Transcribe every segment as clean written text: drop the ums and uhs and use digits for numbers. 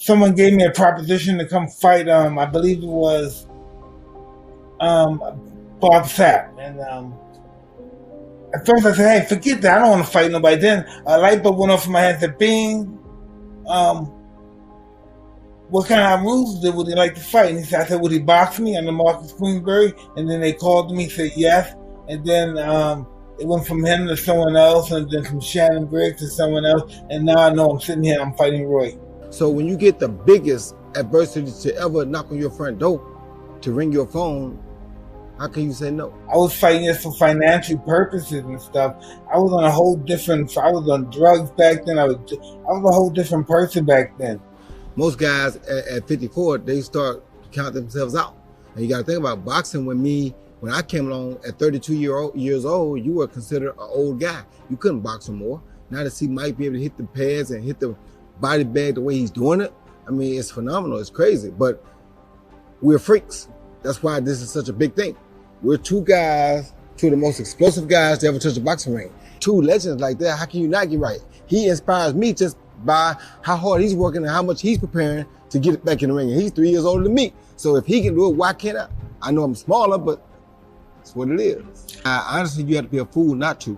someone gave me a proposition to come fight. I believe it was Bob Sapp, and at first I said, "Hey, forget that. I don't want to fight nobody." Then a light bulb went off in my head. Said, "Bing, what kind of rules would he like to fight?" And he said, "I said, would he box me?" And the Marcus Queensberry, and then they called me, said yes, and then it went from him to someone else, and then from Shannon Briggs to someone else, and now I know I'm sitting here, I'm fighting Roy. So when you get the biggest adversity to ever knock on your front door, to ring your phone, how can you say no? I was fighting this for financial purposes and stuff. I was on a whole different, I was on drugs back then. I was a whole different person back then. Most guys at 54, they start to count themselves out. And you got to think about boxing with me. When I came along at 32 years old, you were considered an old guy. You couldn't box no more. Now to see Mike be able to hit the pads and hit the body bag the way he's doing it, I mean, it's phenomenal. It's crazy. But we're freaks. That's why this is such a big thing. We're two guys, two of the most explosive guys to ever touch a boxing ring. Two legends like that, how can you not get right? He inspires me just by how hard he's working and how much he's preparing to get it back in the ring. And he's 3 years older than me. So if he can do it, why can't I? I know I'm smaller, but it's what it is. Honestly, you have to be a fool not to.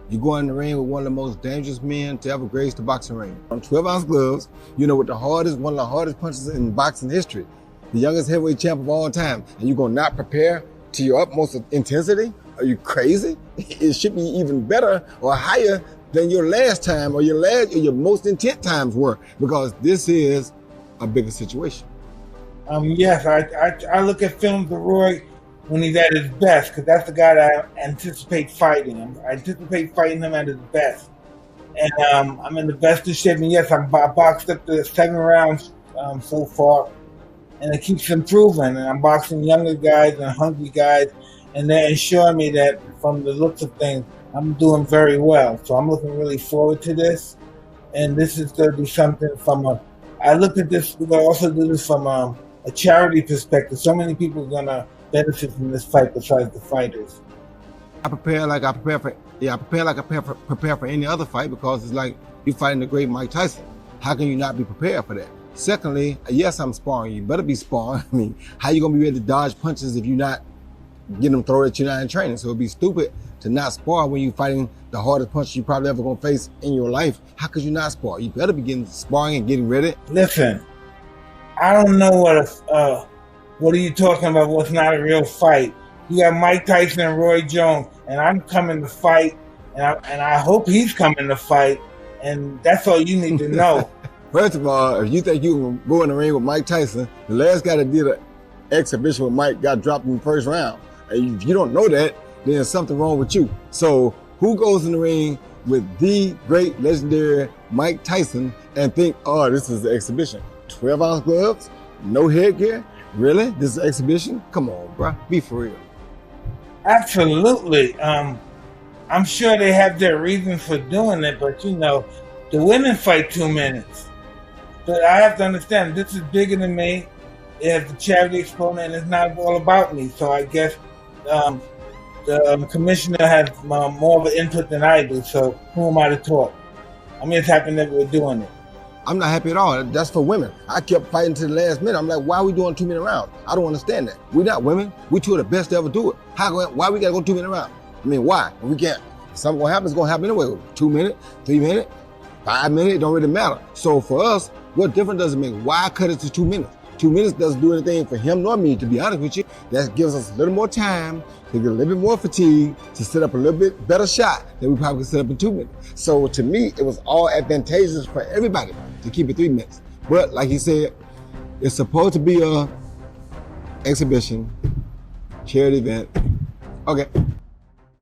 You go in the ring with one of the most dangerous men to ever grace the boxing ring. On 12-ounce gloves, you know, with one of the hardest punches in boxing history, the youngest heavyweight champ of all time, and you're gonna not prepare to your utmost intensity? Are you crazy? It should be even better or higher than your last time or your most intense times were, because this is a bigger situation. Yes, I look at films of Roy when he's at his best, because that's the guy that I anticipate fighting. I anticipate fighting him at his best. And I'm in the best of shape. And yes, I boxed up to 7 rounds so far. And it keeps improving. And I'm boxing younger guys and hungry guys. And they're ensuring me that from the looks of things, I'm doing very well. So I'm looking really forward to this. And this is going to be something I looked at this, we're going to also do this from a charity perspective. So many people are going to benefit from this fight besides the fighters. I prepare like I prepare for any other fight, because it's like you're fighting the great Mike Tyson. How can you not be prepared for that? Secondly, yes, I'm sparring. You better be sparring. I mean, how you gonna be ready to dodge punches if you're not getting them thrown at you not in training? So it'd be stupid to not spar when you're fighting the hardest punch you probably ever gonna face in your life. How could you not spar? You better be getting sparring and getting ready. Listen, I don't know what are you talking about? What's not a real fight? You got Mike Tyson and Roy Jones, and I'm coming to fight, and I hope he's coming to fight, and that's all you need to know. First of all, if you think you can go in the ring with Mike Tyson, the last guy that did an exhibition with Mike got dropped in the first round. And if you don't know that, then there's something wrong with you. So who goes in the ring with the great legendary Mike Tyson and think, oh, this is an exhibition? 12-ounce gloves, no headgear? Really? This is an exhibition? Come on, bro. Be for real. Absolutely. I'm sure they have their reasons for doing it, but you know, the women fight 2 minutes. But I have to understand, this is bigger than me. It has a charity exponent, and it's not all about me. So I guess the commissioner has more of an input than I do. So who am I to talk? I'm just happy that we're doing it. I'm not happy at all. That's for women. I kept fighting to the last minute. I'm like, why are we doing 2-minute rounds? I don't understand that. We're not women. We two of the best to ever do it. Why we gotta go 2-minute rounds? I mean, why? We can't. Something gonna happen, it's gonna happen anyway. 2 minutes, 3 minutes, 5 minutes, it don't really matter. So for us, what difference does it make? Why cut it to 2 minutes? 2 minutes doesn't do anything for him nor me, to be honest with you. That gives us a little more time to get a little bit more fatigue, to set up a little bit better shot than we probably could set up in 2 minutes. So to me, it was all advantageous for everybody to keep it 3 minutes. But like he said, it's supposed to be a exhibition, charity event. Okay.